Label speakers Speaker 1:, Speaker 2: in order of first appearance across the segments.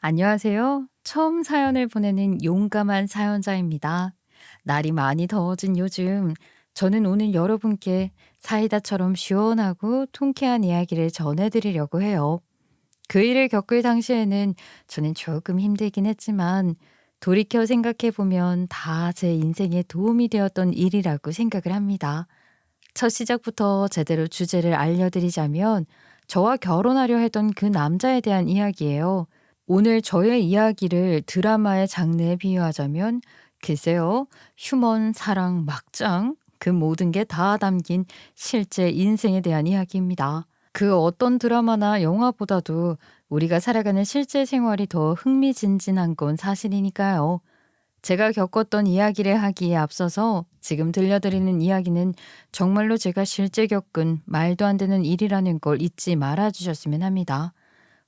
Speaker 1: 안녕하세요. 처음 사연을 보내는 용감한 사연자입니다. 날이 많이 더워진 요즘, 저는 오늘 여러분께 사이다처럼 시원하고 통쾌한 이야기를 전해드리려고 해요. 그 일을 겪을 당시에는 저는 조금 힘들긴 했지만, 돌이켜 생각해보면 다 제 인생에 도움이 되었던 일이라고 생각을 합니다. 첫 시작부터 제대로 주제를 알려드리자면 저와 결혼하려 했던 그 남자에 대한 이야기예요. 오늘 저의 이야기를 드라마의 장르에 비유하자면 글쎄요, 휴먼, 사랑, 막장 그 모든 게 다 담긴 실제 인생에 대한 이야기입니다. 그 어떤 드라마나 영화보다도 우리가 살아가는 실제 생활이 더 흥미진진한 건 사실이니까요. 제가 겪었던 이야기를 하기에 앞서서 지금 들려드리는 이야기는 정말로 제가 실제 겪은 말도 안 되는 일이라는 걸 잊지 말아 주셨으면 합니다.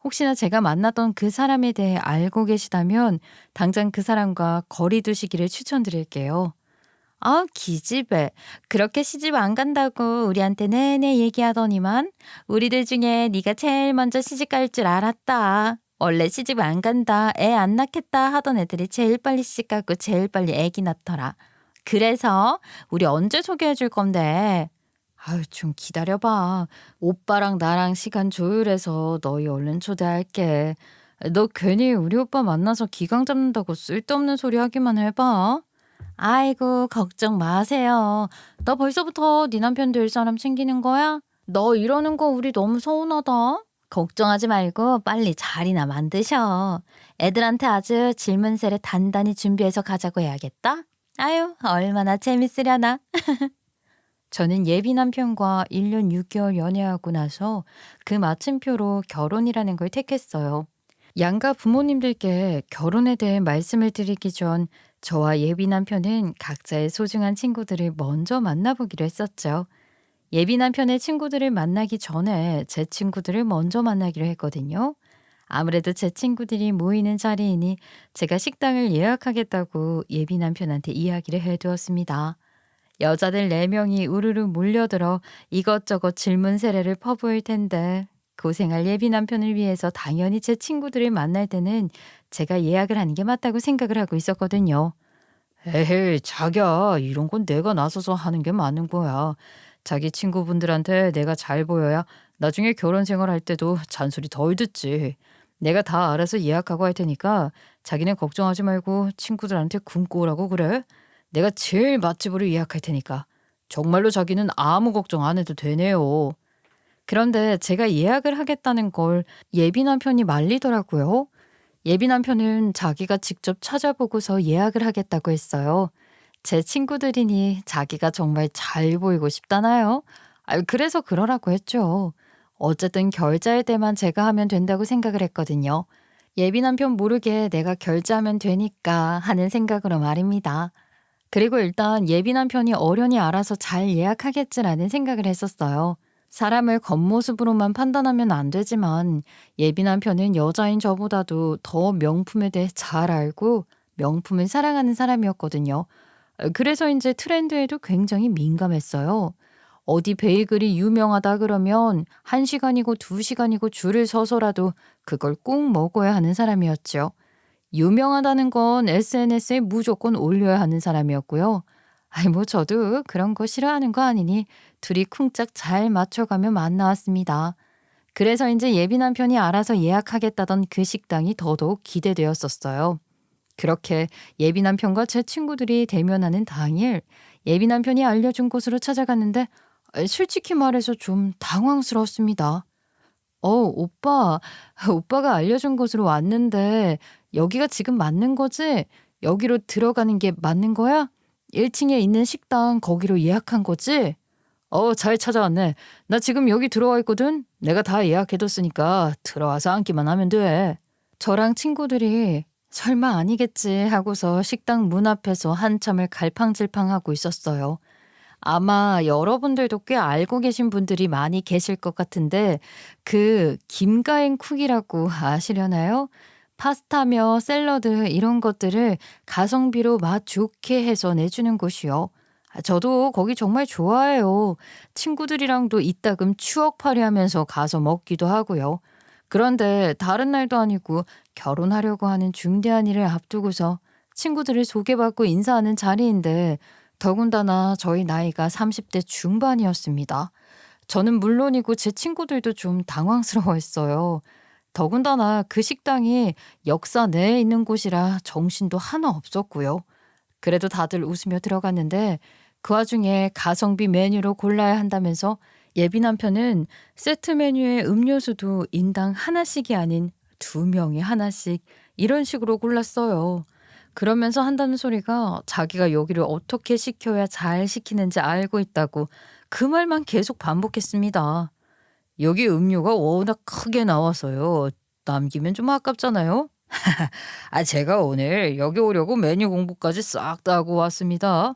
Speaker 1: 혹시나 제가 만났던 그 사람에 대해 알고 계시다면 당장 그 사람과 거리 두시기를 추천드릴게요. 아, 기집애. 그렇게 시집 안 간다고 우리한테 내내 얘기하더니만 우리들 중에 네가 제일 먼저 시집 갈 줄 알았다. 원래 시집 안 간다, 애 안 낳겠다 하던 애들이 제일 빨리 시집 가고 제일 빨리 애기 낳더라. 그래서 우리 언제 소개해 줄 건데? 아유, 좀 기다려봐. 오빠랑 나랑 시간 조율해서 너희 얼른 초대할게. 너 괜히 우리 오빠 만나서 기강 잡는다고 쓸데없는 소리 하기만 해봐. 아이고, 걱정 마세요. 너 벌써부터 네 남편 될 사람 챙기는 거야? 너 이러는 거 우리 너무 서운하다. 걱정하지 말고 빨리 자리나 만드셔. 애들한테 아주 질문세를 단단히 준비해서 가자고 해야겠다. 아유, 얼마나 재밌으려나. 저는 예비 남편과 1년 6개월 연애하고 나서 그 마침표로 결혼이라는 걸 택했어요. 양가 부모님들께 결혼에 대해 말씀을 드리기 전 저와 예비 남편은 각자의 소중한 친구들을 먼저 만나보기로 했었죠. 예비 남편의 친구들을 만나기 전에 제 친구들을 먼저 만나기로 했거든요. 아무래도 제 친구들이 모이는 자리이니 제가 식당을 예약하겠다고 예비 남편한테 이야기를 해두었습니다. 여자들 4명이 우르르 몰려들어 이것저것 질문 세례를 퍼부을 텐데 고생할 예비 남편을 위해서 당연히 제 친구들을 만날 때는 제가 예약을 하는 게 맞다고 생각을 하고 있었거든요. 에헤이, 자기야, 이런 건 내가 나서서 하는 게 맞는 거야. 자기 친구분들한테 내가 잘 보여야 나중에 결혼 생활할 때도 잔소리 덜 듣지. 내가 다 알아서 예약하고 할 테니까 자기는 걱정하지 말고 친구들한테 굶고 오라고 그래. 내가 제일 맛집으로 예약할 테니까. 정말로 자기는 아무 걱정 안 해도 되네요. 그런데 제가 예약을 하겠다는 걸 예비 남편이 말리더라고요. 예비 남편은 자기가 직접 찾아보고서 예약을 하겠다고 했어요. 제 친구들이니 자기가 정말 잘 보이고 싶다나요? 그래서 그러라고 했죠. 어쨌든 결제할 때만 제가 하면 된다고 생각을 했거든요. 예비 남편 모르게 내가 결제하면 되니까 하는 생각으로 말입니다. 그리고 일단 예비 남편이 어련히 알아서 잘 예약하겠지라는 생각을 했었어요. 사람을 겉모습으로만 판단하면 안 되지만 예비 남편은 여자인 저보다도 더 명품에 대해 잘 알고 명품을 사랑하는 사람이었거든요. 그래서인제 트렌드에도 굉장히 민감했어요. 어디 베이글이 유명하다 그러면 1시간이고 2시간이고 줄을 서서라도 그걸 꼭 먹어야 하는 사람이었죠. 유명하다는 건 SNS에 무조건 올려야 하는 사람이었고요. 뭐 저도 그런 거 싫어하는 거 아니니 둘이 쿵짝 잘 맞춰가며 만나왔습니다. 그래서 이제 예비 남편이 알아서 예약하겠다던 그 식당이 더더욱 기대되었었어요. 그렇게 예비 남편과 제 친구들이 대면하는 당일 예비 남편이 알려준 곳으로 찾아갔는데 솔직히 말해서 좀 당황스러웠습니다. 오빠, 오빠가 알려준 곳으로 왔는데 여기가 지금 맞는 거지? 여기로 들어가는 게 맞는 거야? 1층에 있는 식당 거기로 예약한 거지? 잘 찾아왔네. 나 지금 여기 들어와 있거든. 내가 다 예약해뒀으니까 들어와서 앉기만 하면 돼. 저랑 친구들이 설마 아니겠지 하고서 식당 문 앞에서 한참을 갈팡질팡하고 있었어요. 아마 여러분들도 꽤 알고 계신 분들이 많이 계실 것 같은데 그 김가인 쿡이라고 아시려나요? 파스타며 샐러드 이런 것들을 가성비로 맛 좋게 해서 내주는 곳이요. 저도 거기 정말 좋아해요. 친구들이랑도 이따금 추억팔이 하면서 가서 먹기도 하고요. 그런데 다른 날도 아니고 결혼하려고 하는 중대한 일을 앞두고서 친구들을 소개받고 인사하는 자리인데 더군다나 저희 나이가 30대 중반이었습니다. 저는 물론이고 제 친구들도 좀 당황스러워했어요. 더군다나 그 식당이 역사 내에 있는 곳이라 정신도 하나 없었고요. 그래도 다들 웃으며 들어갔는데 그 와중에 가성비 메뉴로 골라야 한다면서 예비 남편은 세트 메뉴의 음료수도 인당 하나씩이 아닌 두 명이 하나씩 이런 식으로 골랐어요. 그러면서 한다는 소리가 자기가 여기를 어떻게 시켜야 잘 시키는지 알고 있다고 그 말만 계속 반복했습니다. 여기 음료가 워낙 크게 나와서요. 남기면 좀 아깝잖아요. 제가 오늘 여기 오려고 메뉴 공부까지 싹 다 하고 왔습니다.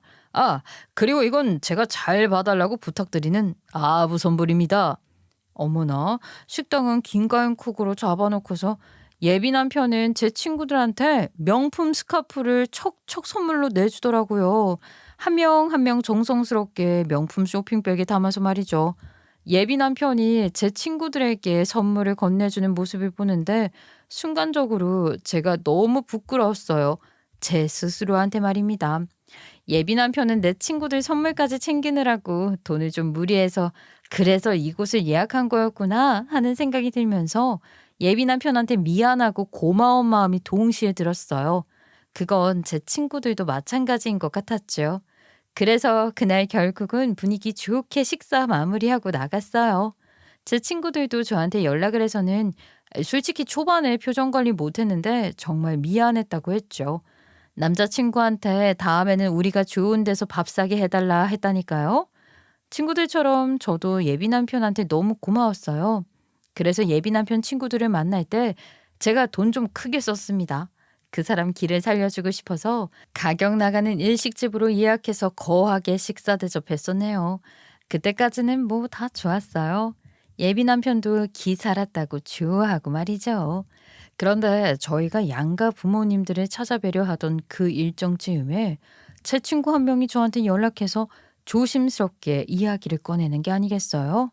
Speaker 1: 그리고 이건 제가 잘 봐달라고 부탁드리는 아부 선불입니다. 어머나, 식당은 긴가윤 쿡으로 잡아놓고서 예비 남편은 제 친구들한테 명품 스카프를 척척 선물로 내주더라고요. 한 명 한 명 정성스럽게 명품 쇼핑백에 담아서 말이죠. 예비 남편이 제 친구들에게 선물을 건네주는 모습을 보는데 순간적으로 제가 너무 부끄러웠어요. 제 스스로한테 말입니다. 예비 남편은 내 친구들 선물까지 챙기느라고 돈을 좀 무리해서 그래서 이곳을 예약한 거였구나 하는 생각이 들면서 예비 남편한테 미안하고 고마운 마음이 동시에 들었어요. 그건 제 친구들도 마찬가지인 것 같았죠. 그래서 그날 결국은 분위기 좋게 식사 마무리하고 나갔어요. 제 친구들도 저한테 연락을 해서는 솔직히 초반에 표정 관리 못했는데 정말 미안했다고 했죠. 남자친구한테 다음에는 우리가 좋은 데서 밥 사게 해달라 했다니까요. 친구들처럼 저도 예비 남편한테 너무 고마웠어요. 그래서 예비 남편 친구들을 만날 때 제가 돈 좀 크게 썼습니다. 그 사람 길을 살려주고 싶어서 가격 나가는 일식집으로 예약해서 거하게 식사 대접했었네요. 그때까지는 뭐 다 좋았어요. 예비 남편도 기 살았다고 좋아하고 말이죠. 그런데 저희가 양가 부모님들을 찾아뵈려 하던 그 일정 즈음에 제 친구 한 명이 저한테 연락해서 조심스럽게 이야기를 꺼내는 게 아니겠어요?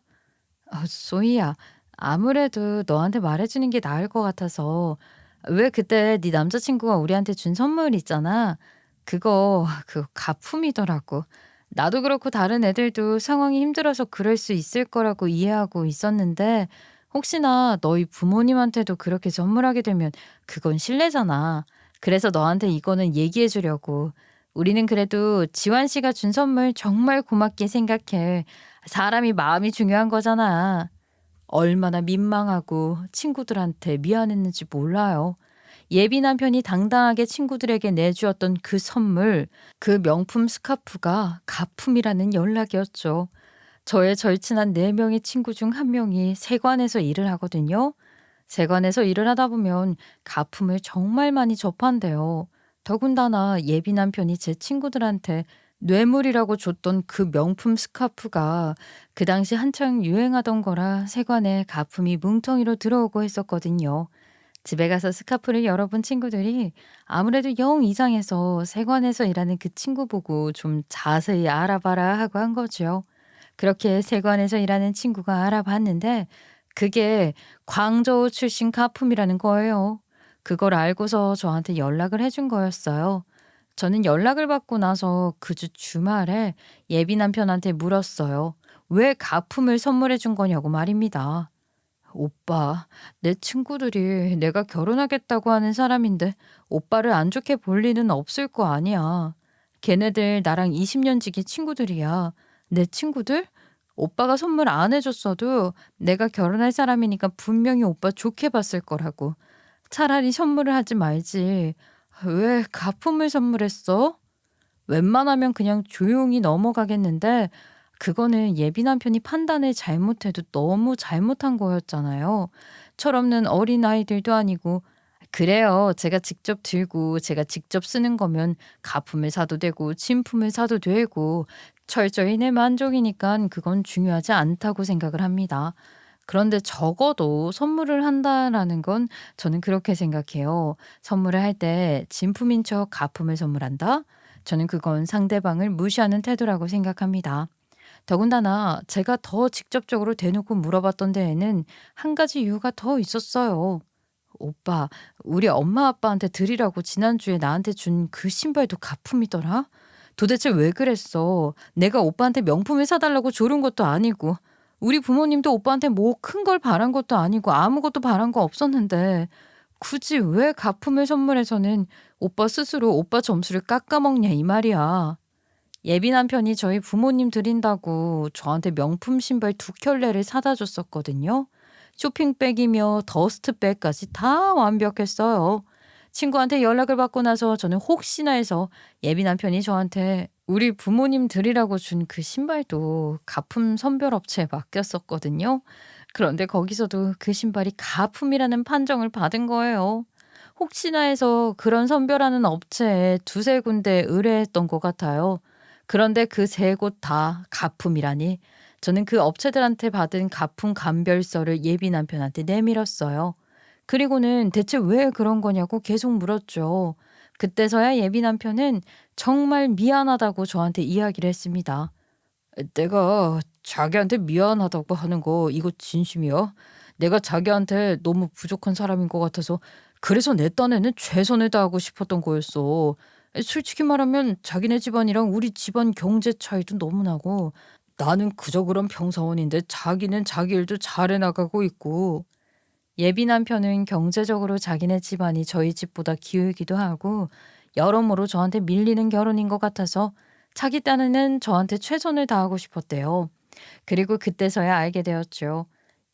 Speaker 1: 소희야, 아무래도 너한테 말해주는 게 나을 것 같아서 왜 그때 네 남자친구가 우리한테 준 선물 있잖아. 그거 가품이더라고. 나도 그렇고 다른 애들도 상황이 힘들어서 그럴 수 있을 거라고 이해하고 있었는데 혹시나 너희 부모님한테도 그렇게 선물하게 되면 그건 실례잖아. 그래서 너한테 이거는 얘기해 주려고. 우리는 그래도 지환 씨가 준 선물 정말 고맙게 생각해. 사람이 마음이 중요한 거잖아. 얼마나 민망하고 친구들한테 미안했는지 몰라요. 예비 남편이 당당하게 친구들에게 내주었던 그 선물, 그 명품 스카프가 가품이라는 연락이었죠. 저의 절친한 4명의 친구 중 한 명이 세관에서 일을 하거든요. 세관에서 일을 하다 보면 가품을 정말 많이 접한대요. 더군다나 예비 남편이 제 친구들한테 뇌물이라고 줬던 그 명품 스카프가 그 당시 한창 유행하던 거라 세관에 가품이 뭉텅이로 들어오고 했었거든요. 집에 가서 스카프를 열어본 친구들이 아무래도 영 이상해서 세관에서 일하는 그 친구 보고 좀 자세히 알아봐라 하고 한 거죠. 그렇게 세관에서 일하는 친구가 알아봤는데 그게 광저우 출신 가품이라는 거예요. 그걸 알고서 저한테 연락을 해준 거였어요. 저는 연락을 받고 나서 그 주 주말에 예비 남편한테 물었어요. 왜 가품을 선물해 준 거냐고 말입니다. 오빠, 내 친구들이 내가 결혼하겠다고 하는 사람인데 오빠를 안 좋게 볼 리는 없을 거 아니야. 걔네들 나랑 20년 지기 친구들이야. 내 친구들? 오빠가 선물 안 해줬어도 내가 결혼할 사람이니까 분명히 오빠 좋게 봤을 거라고. 차라리 선물을 하지 말지. 왜 가품을 선물했어? 웬만하면 그냥 조용히 넘어가겠는데 그거는 예비 남편이 판단을 잘못해도 너무 잘못한 거였잖아요. 철없는 어린아이들도 아니고 그래요. 제가 직접 들고 제가 직접 쓰는 거면 가품을 사도 되고 진품을 사도 되고 철저히 내 만족이니까 그건 중요하지 않다고 생각을 합니다. 그런데 적어도 선물을 한다라는 건 저는 그렇게 생각해요. 선물을 할 때 진품인 척 가품을 선물한다? 저는 그건 상대방을 무시하는 태도라고 생각합니다. 더군다나 제가 더 직접적으로 대놓고 물어봤던 데에는 한 가지 이유가 더 있었어요. 오빠, 우리 엄마 아빠한테 드리라고 지난주에 나한테 준 그 신발도 가품이더라? 도대체 왜 그랬어? 내가 오빠한테 명품을 사달라고 조른 것도 아니고, 우리 부모님도 오빠한테 뭐 큰 걸 바란 것도 아니고 아무것도 바란 거 없었는데, 굳이 왜 가품을 선물해서는 오빠 스스로 오빠 점수를 깎아먹냐 이 말이야. 예비 남편이 저희 부모님 드린다고 저한테 명품 신발 2켤레를 사다 줬었거든요. 쇼핑백이며 더스트백까지 다 완벽했어요. 친구한테 연락을 받고 나서 저는 혹시나 해서 예비 남편이 저한테 우리 부모님 드리라고 준 그 신발도 가품 선별업체에 맡겼었거든요. 그런데 거기서도 그 신발이 가품이라는 판정을 받은 거예요. 혹시나 해서 그런 선별하는 업체에 두세 군데 의뢰했던 것 같아요. 그런데 그 세 곳 다 가품이라니 저는 그 업체들한테 받은 가품 감별서를 예비 남편한테 내밀었어요. 그리고는 대체 왜 그런 거냐고 계속 물었죠. 그때서야 예비 남편은 정말 미안하다고 저한테 이야기를 했습니다. 내가 자기한테 미안하다고 하는 거 이거 진심이야? 내가 자기한테 너무 부족한 사람인 것 같아서 그래서 내 딴에는 최선을 다하고 싶었던 거였어. 솔직히 말하면 자기네 집안이랑 우리 집안 경제 차이도 너무 나고 나는 그저 그런 평사원인데 자기는 자기 일도 잘해 나가고 있고 예비 남편은 경제적으로 자기네 집안이 저희 집보다 기울기도 하고 여러모로 저한테 밀리는 결혼인 것 같아서 자기 딴에는 저한테 최선을 다하고 싶었대요. 그리고 그때서야 알게 되었죠.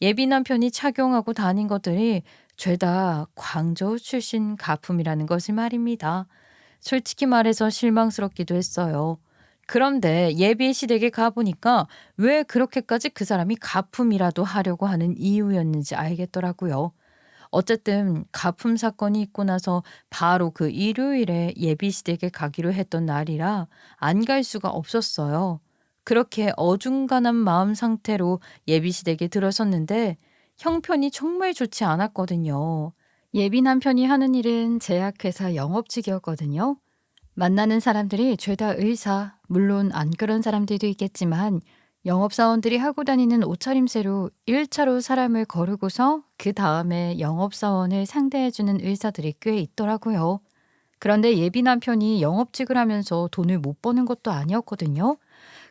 Speaker 1: 예비 남편이 착용하고 다닌 것들이 죄다 광저우 출신 가품이라는 것을 말입니다. 솔직히 말해서 실망스럽기도 했어요. 그런데 예비 시댁에 가보니까 왜 그렇게까지 그 사람이 가품이라도 하려고 하는 이유였는지 알겠더라고요. 어쨌든 가품 사건이 있고 나서 바로 그 일요일에 예비 시댁에 가기로 했던 날이라 안 갈 수가 없었어요. 그렇게 어중간한 마음 상태로 예비 시댁에 들어섰는데 형편이 정말 좋지 않았거든요. 예비 남편이 하는 일은 제약회사 영업직이었거든요. 만나는 사람들이 죄다 의사, 물론 안 그런 사람들도 있겠지만 영업사원들이 하고 다니는 옷차림새로 1차로 사람을 거르고서 그 다음에 영업사원을 상대해주는 의사들이 꽤 있더라고요. 그런데 예비 남편이 영업직을 하면서 돈을 못 버는 것도 아니었거든요.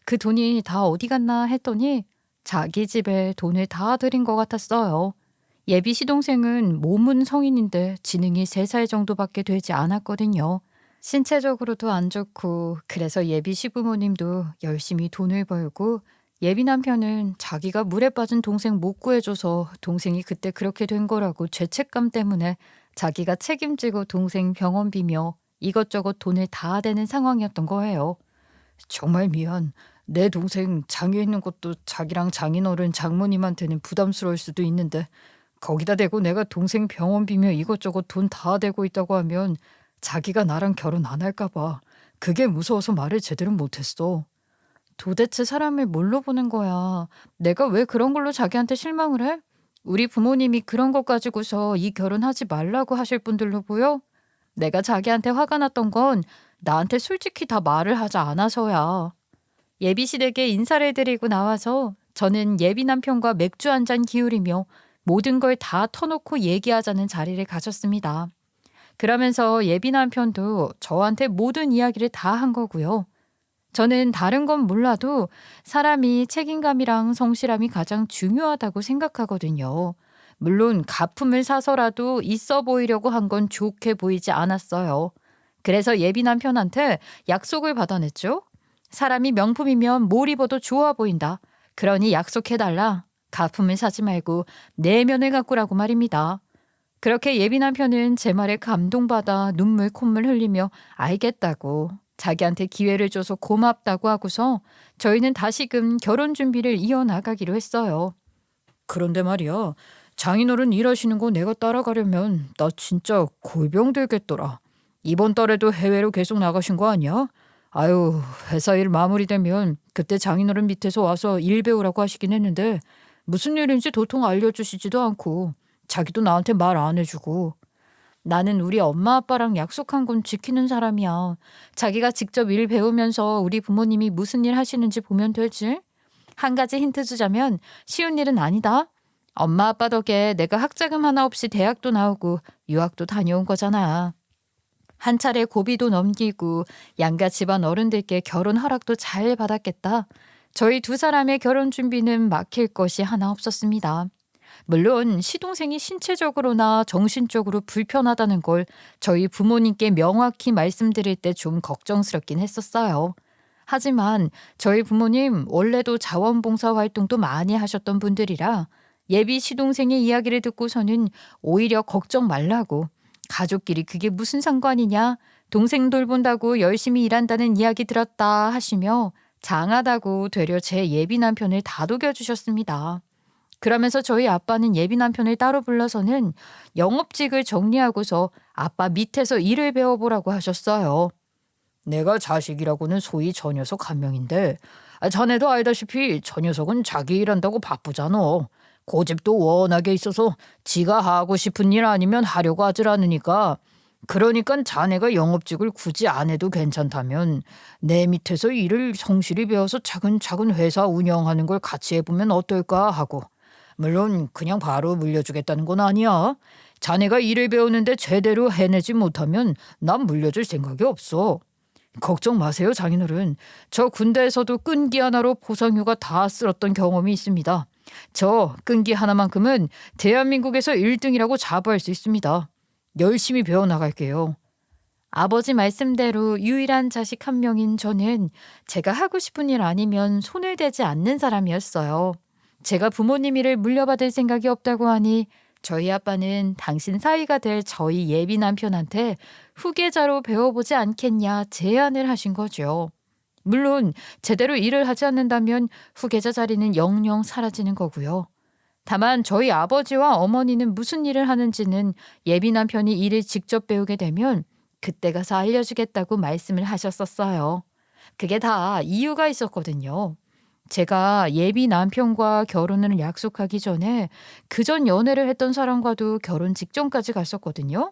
Speaker 1: 그 돈이 다 어디 갔나 했더니 자기 집에 돈을 다 들인 것 같았어요. 예비 시동생은 몸은 성인인데 지능이 3살 정도밖에 되지 않았거든요. 신체적으로도 안 좋고 그래서 예비 시부모님도 열심히 돈을 벌고 예비 남편은 자기가 물에 빠진 동생 못 구해줘서 동생이 그때 그렇게 된 거라고 죄책감 때문에 자기가 책임지고 동생 병원비며 이것저것 돈을 다 대는 상황이었던 거예요. 정말 미안. 내 동생 장애 있는 것도 자기랑 장인어른 장모님한테는 부담스러울 수도 있는데 거기다 대고 내가 동생 병원비며 이것저것 돈 다 대고 있다고 하면 자기가 나랑 결혼 안 할까 봐. 그게 무서워서 말을 제대로 못했어. 도대체 사람을 뭘로 보는 거야? 내가 왜 그런 걸로 자기한테 실망을 해? 우리 부모님이 그런 것 가지고서 이 결혼하지 말라고 하실 분들로 보여? 내가 자기한테 화가 났던 건 나한테 솔직히 다 말을 하지 않아서야. 예비 시댁에 인사를 드리고 나와서 저는 예비 남편과 맥주 한 잔 기울이며 모든 걸 다 터놓고 얘기하자는 자리를 가졌습니다. 그러면서 예비 남편도 저한테 모든 이야기를 다 한 거고요. 저는 다른 건 몰라도 사람이 책임감이랑 성실함이 가장 중요하다고 생각하거든요. 물론 가품을 사서라도 있어 보이려고 한 건 좋게 보이지 않았어요. 그래서 예비 남편한테 약속을 받아냈죠. 사람이 명품이면 뭘 입어도 좋아 보인다. 그러니 약속해달라. 가품을 사지 말고 내면을 가꾸라고 말입니다. 그렇게 예비 남편은 제 말에 감동받아 눈물 콧물 흘리며 알겠다고 자기한테 기회를 줘서 고맙다고 하고서 저희는 다시금 결혼 준비를 이어나가기로 했어요. 그런데 말이야, 장인어른 일하시는 거 내가 따라가려면 나 진짜 골병 들겠더라. 이번 달에도 해외로 계속 나가신 거 아니야? 아유, 회사 일 마무리되면 그때 장인어른 밑에서 와서 일 배우라고 하시긴 했는데 무슨 일인지 도통 알려주시지도 않고 자기도 나한테 말 안 해주고. 나는 우리 엄마 아빠랑 약속한 건 지키는 사람이야. 자기가 직접 일 배우면서 우리 부모님이 무슨 일 하시는지 보면 되지. 한 가지 힌트 주자면 쉬운 일은 아니다. 엄마 아빠 덕에 내가 학자금 하나 없이 대학도 나오고 유학도 다녀온 거잖아. 한 차례 고비도 넘기고 양가 집안 어른들께 결혼 허락도 잘 받았겠다. 저희 두 사람의 결혼 준비는 막힐 것이 하나 없었습니다. 물론 시동생이 신체적으로나 정신적으로 불편하다는 걸 저희 부모님께 명확히 말씀드릴 때 좀 걱정스럽긴 했었어요. 하지만 저희 부모님 원래도 자원봉사 활동도 많이 하셨던 분들이라 예비 시동생의 이야기를 듣고서는 오히려 걱정 말라고, 가족끼리 그게 무슨 상관이냐, 동생 돌본다고 열심히 일한다는 이야기 들었다 하시며 장하다고 되려 제 예비 남편을 다독여 주셨습니다. 그러면서 저희 아빠는 예비 남편을 따로 불러서는 영업직을 정리하고서 아빠 밑에서 일을 배워보라고 하셨어요. 내가 자식이라고는 소위 저 녀석 한 명인데 자네도 알다시피 저 녀석은 자기 일한다고 바쁘잖아. 고집도 워낙에 있어서 지가 하고 싶은 일 아니면 하려고 하질 않으니까, 그러니까 자네가 영업직을 굳이 안 해도 괜찮다면 내 밑에서 일을 성실히 배워서 차근차근 회사 운영하는 걸 같이 해보면 어떨까 하고. 물론 그냥 바로 물려주겠다는 건 아니야. 자네가 일을 배우는데 제대로 해내지 못하면 난 물려줄 생각이 없어. 걱정 마세요, 장인어른. 저 군대에서도 끈기 하나로 포상휴가 다 쓸었던 경험이 있습니다. 저 끈기 하나만큼은 대한민국에서 1등이라고 자부할 수 있습니다. 열심히 배워나갈게요. 아버지 말씀대로 유일한 자식 한 명인 저는 제가 하고 싶은 일 아니면 손을 대지 않는 사람이었어요. 제가 부모님 일을 물려받을 생각이 없다고 하니 저희 아빠는 당신 사위가 될 저희 예비 남편한테 후계자로 배워보지 않겠냐 제안을 하신 거죠. 물론 제대로 일을 하지 않는다면 후계자 자리는 영영 사라지는 거고요. 다만 저희 아버지와 어머니는 무슨 일을 하는지는 예비 남편이 일을 직접 배우게 되면 그때 가서 알려주겠다고 말씀을 하셨었어요. 그게 다 이유가 있었거든요. 제가 예비 남편과 결혼을 약속하기 전에 그전 연애를 했던 사람과도 결혼 직전까지 갔었거든요.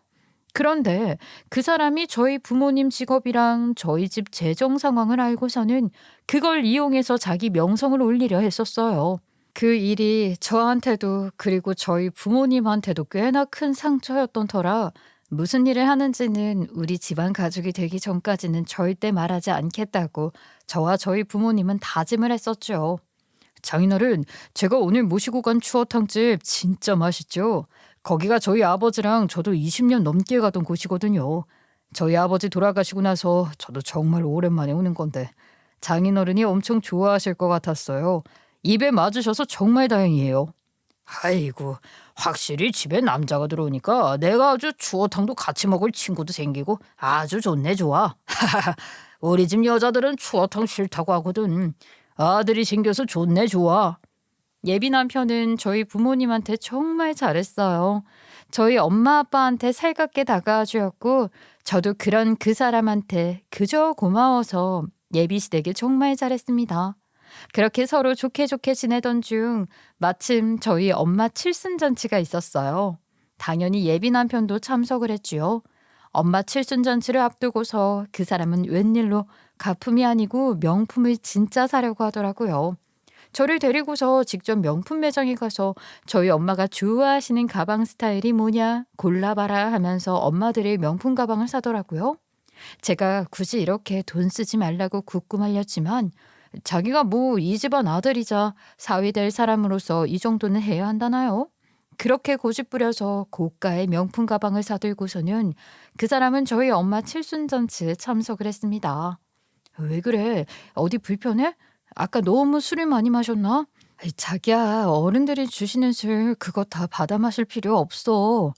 Speaker 1: 그런데 그 사람이 저희 부모님 직업이랑 저희 집 재정 상황을 알고서는 그걸 이용해서 자기 명성을 올리려 했었어요. 그 일이 저한테도 그리고 저희 부모님한테도 꽤나 큰 상처였던 터라 무슨 일을 하는지는 우리 집안 가족이 되기 전까지는 절대 말하지 않겠다고 저와 저희 부모님은 다짐을 했었죠. 장인어른, 제가 오늘 모시고 간 추어탕집 진짜 맛있죠? 거기가 저희 아버지랑 저도 20년 넘게 가던 곳이거든요. 저희 아버지 돌아가시고 나서 저도 정말 오랜만에 오는 건데 장인어른이 엄청 좋아하실 것 같았어요. 입에 맞으셔서 정말 다행이에요. 아이고, 확실히 집에 남자가 들어오니까 내가 아주 추어탕도 같이 먹을 친구도 생기고 아주 좋네, 좋아. 우리 집 여자들은 추어탕 싫다고 하거든. 아들이 생겨서 좋네, 좋아. 예비 남편은 저희 부모님한테 정말 잘했어요. 저희 엄마 아빠한테 살갑게 다가와 주었고 저도 그런 그 사람한테 그저 고마워서 예비 시댁에 정말 잘했습니다. 그렇게 서로 좋게 좋게 지내던 중 마침 저희 엄마 칠순잔치가 있었어요. 당연히 예비 남편도 참석을 했지요. 엄마 칠순잔치를 앞두고서 그 사람은 웬일로 가품이 아니고 명품을 진짜 사려고 하더라고요. 저를 데리고서 직접 명품 매장에 가서 저희 엄마가 좋아하시는 가방 스타일이 뭐냐 골라봐라 하면서 엄마들의 명품 가방을 사더라고요. 제가 굳이 이렇게 돈 쓰지 말라고 굳고 말렸지만 자기가 뭐 이 집안 아들이자 사위 될 사람으로서 이 정도는 해야 한다나요? 그렇게 고집 부려서 고가의 명품 가방을 사들고서는 그 사람은 저희 엄마 칠순잔치에 참석을 했습니다. 왜 그래? 어디 불편해? 아까 너무 술을 많이 마셨나? 아이, 자기야, 어른들이 주시는 술 그거 다 받아 마실 필요 없어.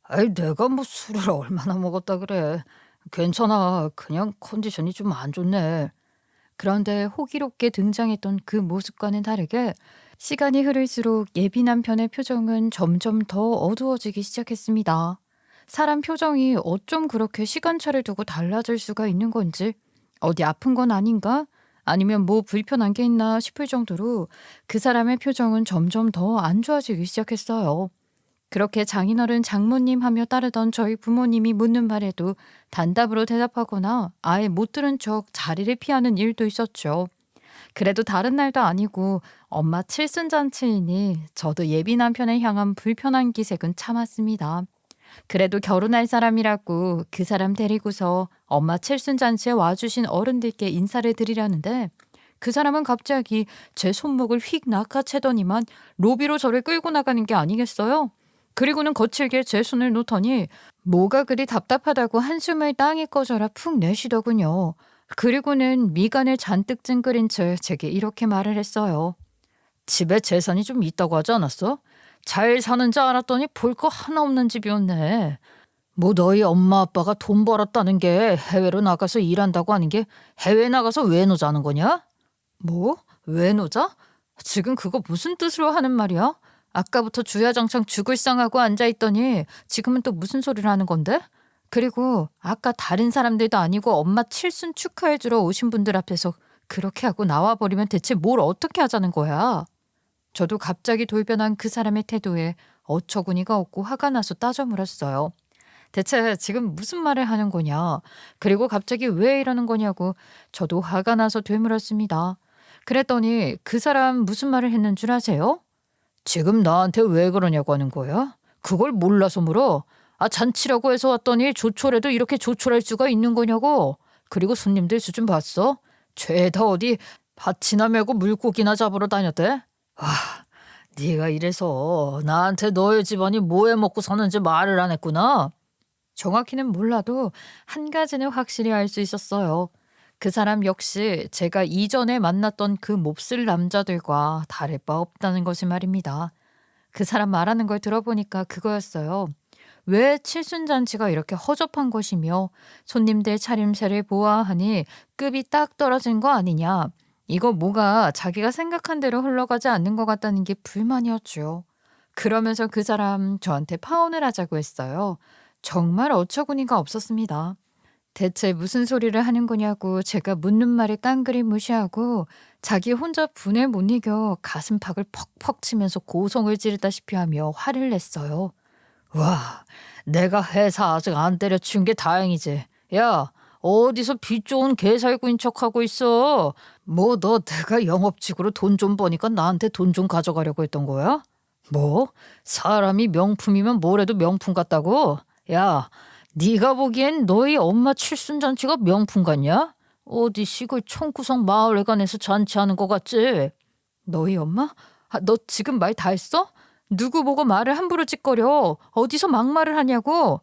Speaker 1: 아이, 내가 뭐 술을 얼마나 먹었다 그래. 괜찮아. 그냥 컨디션이 좀 안 좋네. 그런데 호기롭게 등장했던 그 모습과는 다르게 시간이 흐를수록 예비 남편의 표정은 점점 더 어두워지기 시작했습니다. 사람 표정이 어쩜 그렇게 시간차를 두고 달라질 수가 있는 건지, 어디 아픈 건 아닌가? 아니면 뭐 불편한 게 있나 싶을 정도로 그 사람의 표정은 점점 더 안 좋아지기 시작했어요. 그렇게 장인어른 장모님 하며 따르던 저희 부모님이 묻는 말에도 단답으로 대답하거나 아예 못 들은 척 자리를 피하는 일도 있었죠. 그래도 다른 날도 아니고 엄마 칠순잔치이니 저도 예비 남편을 향한 불편한 기색은 참았습니다. 그래도 결혼할 사람이라고 그 사람 데리고서 엄마 칠순잔치에 와주신 어른들께 인사를 드리려는데 그 사람은 갑자기 제 손목을 휙 낚아채더니만 로비로 저를 끌고 나가는 게 아니겠어요? 그리고는 거칠게 제 손을 놓더니 뭐가 그리 답답하다고 한숨을 땅에 꺼져라 푹 내쉬더군요. 그리고는 미간을 잔뜩 찡그린 채 제게 이렇게 말을 했어요. 집에 재산이 좀 있다고 하지 않았어? 잘 사는 줄 알았더니 볼 거 하나 없는 집이었네. 뭐 너희 엄마 아빠가 돈 벌었다는 게 해외로 나가서 일한다고 하는 게 해외 나가서 왜 노자는 거냐? 뭐? 왜 노자? 지금 그거 무슨 뜻으로 하는 말이야? 아까부터 주야장창 죽을 상하고 앉아있더니 지금은 또 무슨 소리를 하는 건데? 그리고 아까 다른 사람들도 아니고 엄마 칠순 축하해주러 오신 분들 앞에서 그렇게 하고 나와버리면 대체 뭘 어떻게 하자는 거야? 저도 갑자기 돌변한 그 사람의 태도에 어처구니가 없고 화가 나서 따져 물었어요. 대체 지금 무슨 말을 하는 거냐? 그리고 갑자기 왜 이러는 거냐고 저도 화가 나서 되물었습니다. 그랬더니 그 사람 무슨 말을 했는 줄 아세요? 지금 나한테 왜 그러냐고 하는 거야? 그걸 몰라서 물어? 아, 잔치라고 해서 왔더니 조촐해도 이렇게 조촐할 수가 있는 거냐고? 그리고 손님들 수준 봤어? 죄다 어디 밭이나 메고 물고기나 잡으러 다녔대? 아, 네가 이래서 나한테 너의 집안이 뭐 해 먹고 사는지 말을 안 했구나. 정확히는 몰라도 한 가지는 확실히 알 수 있었어요. 그 사람 역시 제가 이전에 만났던 그 몹쓸 남자들과 다를 바 없다는 것이 말입니다. 그 사람 말하는 걸 들어보니까 그거였어요. 왜 칠순잔치가 이렇게 허접한 것이며 손님들 차림새를 보아하니 급이 딱 떨어진 거 아니냐. 이거 뭐가 자기가 생각한 대로 흘러가지 않는 것 같다는 게 불만이었죠. 그러면서 그 사람 저한테 파혼을 하자고 했어요. 정말 어처구니가 없었습니다. 대체 무슨 소리를 하는 거냐고 제가 묻는 말에 깡그리 무시하고 자기 혼자 분을 못 이겨 가슴팍을 퍽퍽 치면서 고성을 지르다시피 하며 화를 냈어요. 와, 내가 회사 아직 안 때려치운 게 다행이지. 야, 어디서 빚 좋은 개살구인 척하고 있어. 뭐 너 내가 영업직으로 돈 좀 버니까 나한테 돈 좀 가져가려고 했던 거야? 뭐? 사람이 명품이면 뭐래도 명품 같다고? 야, 네가 보기엔 너희 엄마 칠순잔치가 명품 같냐? 어디 시골 총구석 마을회관에서 잔치하는 거 같지? 너희 엄마? 아, 너 지금 말 다 했어? 누구 보고 말을 함부로 찌꺼려? 어디서 막말을 하냐고?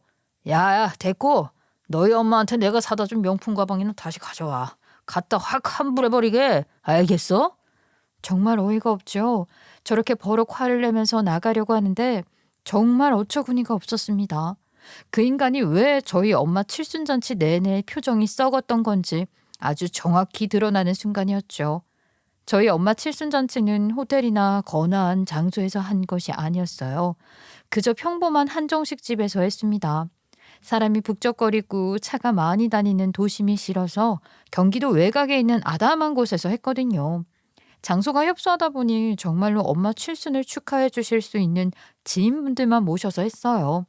Speaker 1: 야야, 됐고. 너희 엄마한테 내가 사다 준 명품 가방이나 다시 가져와. 갖다 확 환불해버리게. 알겠어? 정말 어이가 없죠. 저렇게 버럭 화를 내면서 나가려고 하는데 정말 어처구니가 없었습니다. 그 인간이 왜 저희 엄마 칠순잔치 내내 표정이 썩었던 건지 아주 정확히 드러나는 순간이었죠. 저희 엄마 칠순잔치는 호텔이나 거나한 장소에서 한 것이 아니었어요. 그저 평범한 한정식 집에서 했습니다. 사람이 북적거리고 차가 많이 다니는 도심이 싫어서 경기도 외곽에 있는 아담한 곳에서 했거든요. 장소가 협소하다 보니 정말로 엄마 칠순을 축하해 주실 수 있는 지인분들만 모셔서 했어요.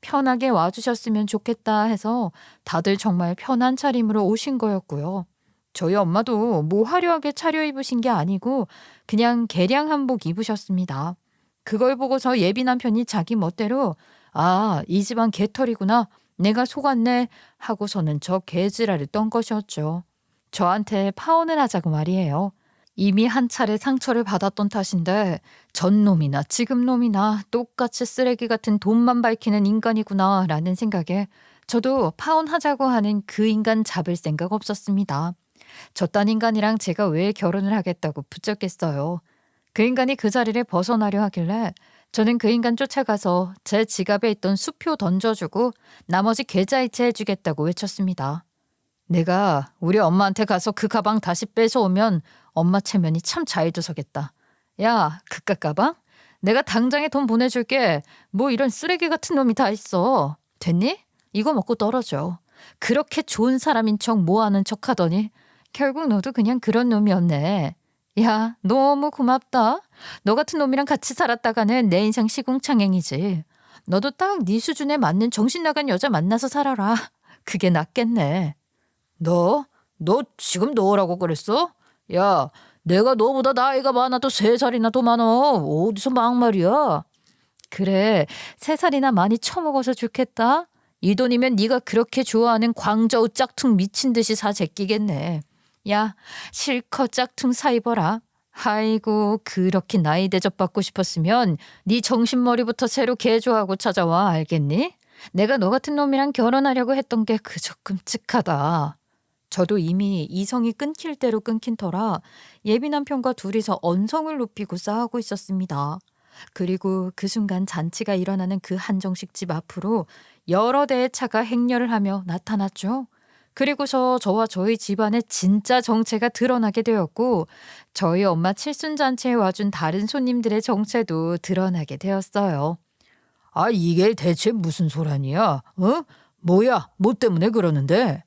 Speaker 1: 편하게 와주셨으면 좋겠다 해서 다들 정말 편한 차림으로 오신 거였고요. 저희 엄마도 뭐 화려하게 차려입으신 게 아니고 그냥 개량 한복 입으셨습니다. 그걸 보고서 예비 남편이 자기 멋대로 아, 이 집안 개털이구나. 내가 속았네 하고서는 저 개지랄을 떤 것이었죠. 저한테 파혼을 하자고 말이에요. 이미 한 차례 상처를 받았던 탓인데 전 놈이나 지금 놈이나 똑같이 쓰레기 같은 돈만 밝히는 인간이구나 라는 생각에 저도 파혼하자고 하는 그 인간 잡을 생각 없었습니다. 저딴 인간이랑 제가 왜 결혼을 하겠다고 붙잡겠어요. 그 인간이 그 자리를 벗어나려 하길래 저는 그 인간 쫓아가서 제 지갑에 있던 수표 던져주고 나머지 계좌이체 해주겠다고 외쳤습니다. 내가 우리 엄마한테 가서 그 가방 다시 뺏어오면 엄마 체면이 참 자이도서겠다. 야, 그깟 가방? 내가 당장에 돈 보내줄게. 뭐 이런 쓰레기 같은 놈이 다 있어. 됐니? 이거 먹고 떨어져. 그렇게 좋은 사람인 척 뭐하는 척 하더니 결국 너도 그냥 그런 놈이었네. 야, 너무 고맙다. 너 같은 놈이랑 같이 살았다가는 내 인생 시궁창행이지. 너도 딱 네 수준에 맞는 정신 나간 여자 만나서 살아라. 그게 낫겠네. 너 지금 너라고 그랬어? 야,
Speaker 2: 내가 너보다 나이가 많아도 3살이나 더 많어. 어디서 막말이야?
Speaker 1: 그래, 3살이나 많이 처먹어서 좋겠다. 이 돈이면 네가 그렇게 좋아하는 광저우 짝퉁 미친 듯이 사 제끼겠네. 야, 실컷 짝퉁 사 입어라. 아이고, 그렇게 나이 대접받고 싶었으면 네 정신머리부터 새로 개조하고 찾아와, 알겠니? 내가 너 같은 놈이랑 결혼하려고 했던 게 그저 끔찍하다. 저도 이미 이성이 끊길 대로 끊긴 터라 예비 남편과 둘이서 언성을 높이고 싸우고 있었습니다. 그리고 그 순간 잔치가 일어나는 그 한정식 집 앞으로 여러 대의 차가 행렬을 하며 나타났죠. 그리고서 저와 저희 집안의 진짜 정체가 드러나게 되었고, 저희 엄마 칠순잔치에 와준 다른 손님들의 정체도 드러나게 되었어요.
Speaker 2: 아, 이게 대체 무슨 소란이야? 어? 뭐야? 뭐 때문에 그러는데?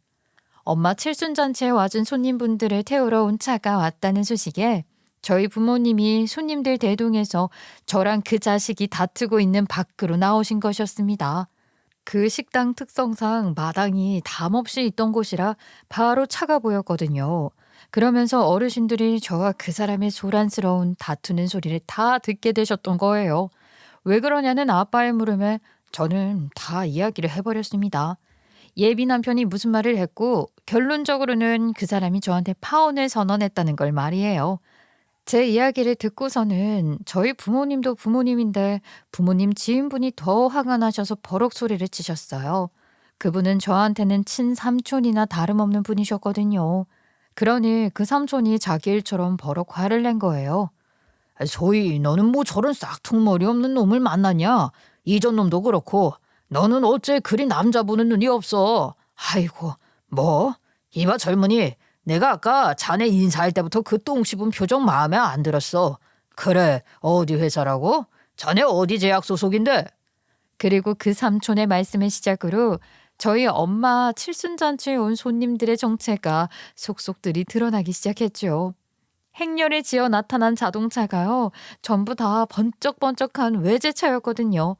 Speaker 1: 엄마 칠순잔치에 와준 손님분들을 태우러 온 차가 왔다는 소식에 저희 부모님이 손님들 대동해서 저랑 그 자식이 다투고 있는 밖으로 나오신 것이었습니다. 그 식당 특성상 마당이 담없이 있던 곳이라 바로 차가 보였거든요. 그러면서 어르신들이 저와 그 사람의 소란스러운 다투는 소리를 다 듣게 되셨던 거예요. 왜 그러냐는 아빠의 물음에 저는 다 이야기를 해버렸습니다. 예비 남편이 무슨 말을 했고 결론적으로는 그 사람이 저한테 파혼을 선언했다는 걸 말이에요. 제 이야기를 듣고서는 저희 부모님도 부모님인데 부모님 지인분이 더 화가 나셔서 버럭 소리를 치셨어요. 그분은 저한테는 친삼촌이나 다름없는 분이셨거든요. 그러니 그 삼촌이 자기 일처럼 버럭 화를 낸 거예요.
Speaker 2: 소희, 너는 뭐 저런 싹퉁머리 없는 놈을 만나냐? 이전 놈도 그렇고 너는 어째 그리 남자 보는 눈이 없어? 아이고, 뭐? 이봐 젊은이, 내가 아까 자네 인사할 때부터 그 똥 씹은 표정 마음에 안 들었어. 그래, 어디 회사라고? 자네 어디 제약 소속인데?
Speaker 1: 그리고 그 삼촌의 말씀을 시작으로 저희 엄마 칠순잔치에 온 손님들의 정체가 속속들이 드러나기 시작했죠. 행렬을 지어 나타난 자동차가요, 전부 다 번쩍번쩍한 외제차였거든요.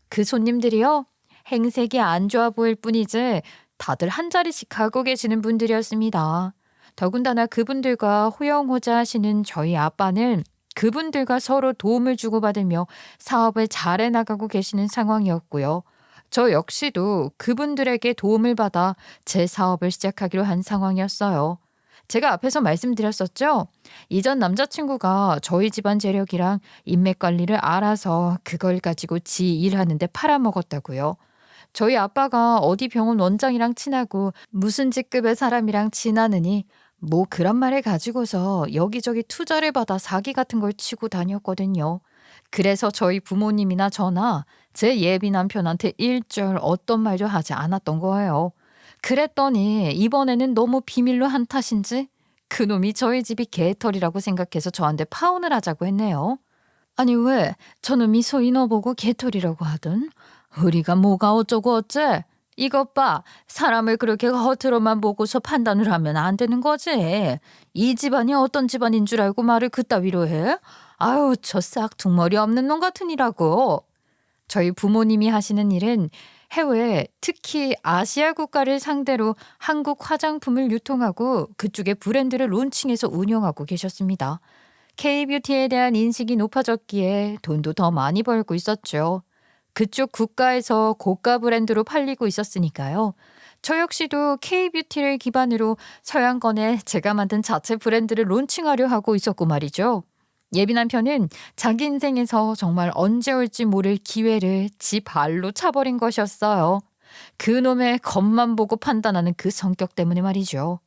Speaker 1: 그 손님들이요, 행색이 안 좋아 보일 뿐이지 다들 한 자리씩 가고 계시는 분들이었습니다. 더군다나 그분들과 호영호자 하시는 저희 아빠는 그분들과 서로 도움을 주고받으며 사업을 잘해 나가고 계시는 상황이었고요. 저 역시도 그분들에게 도움을 받아 제 사업을 시작하기로 한 상황이었어요. 제가 앞에서 말씀드렸었죠? 이전 남자친구가 저희 집안 재력이랑 인맥 관리를 알아서 그걸 가지고 지 일하는데 팔아먹었다고요. 저희 아빠가 어디 병원 원장이랑 친하고 무슨 직급의 사람이랑 친하느니 뭐 그런 말을 가지고서 여기저기 투자를 받아 사기 같은 걸 치고 다녔거든요. 그래서 저희 부모님이나 저나 제 예비 남편한테 일절 어떤 말도 하지 않았던 거예요. 그랬더니 이번에는 너무 비밀로 한 탓인지 그놈이 저희 집이 개털이라고 생각해서 저한테 파혼을 하자고 했네요. 아니 왜 저놈이 소희 너 보고 개털이라고 하든 우리가 뭐가 어쩌고 어째? 이것 봐, 사람을 그렇게 겉으로만 보고서 판단을 하면 안 되는 거지. 이 집안이 어떤 집안인 줄 알고 말을 그따위로 해? 아유, 저 싹퉁머리 없는 놈 같으니라고. 저희 부모님이 하시는 일은 해외, 특히 아시아 국가를 상대로 한국 화장품을 유통하고 그쪽의 브랜드를 론칭해서 운영하고 계셨습니다. K뷰티에 대한 인식이 높아졌기에 돈도 더 많이 벌고 있었죠. 그쪽 국가에서 고가 브랜드로 팔리고 있었으니까요. 저 역시도 K뷰티를 기반으로 서양권에 제가 만든 자체 브랜드를 론칭하려 하고 있었고 말이죠. 예비 남편은 자기 인생에서 정말 언제 올지 모를 기회를 지 발로 차버린 것이었어요. 그놈의 겉만 보고 판단하는 그 성격 때문에 말이죠.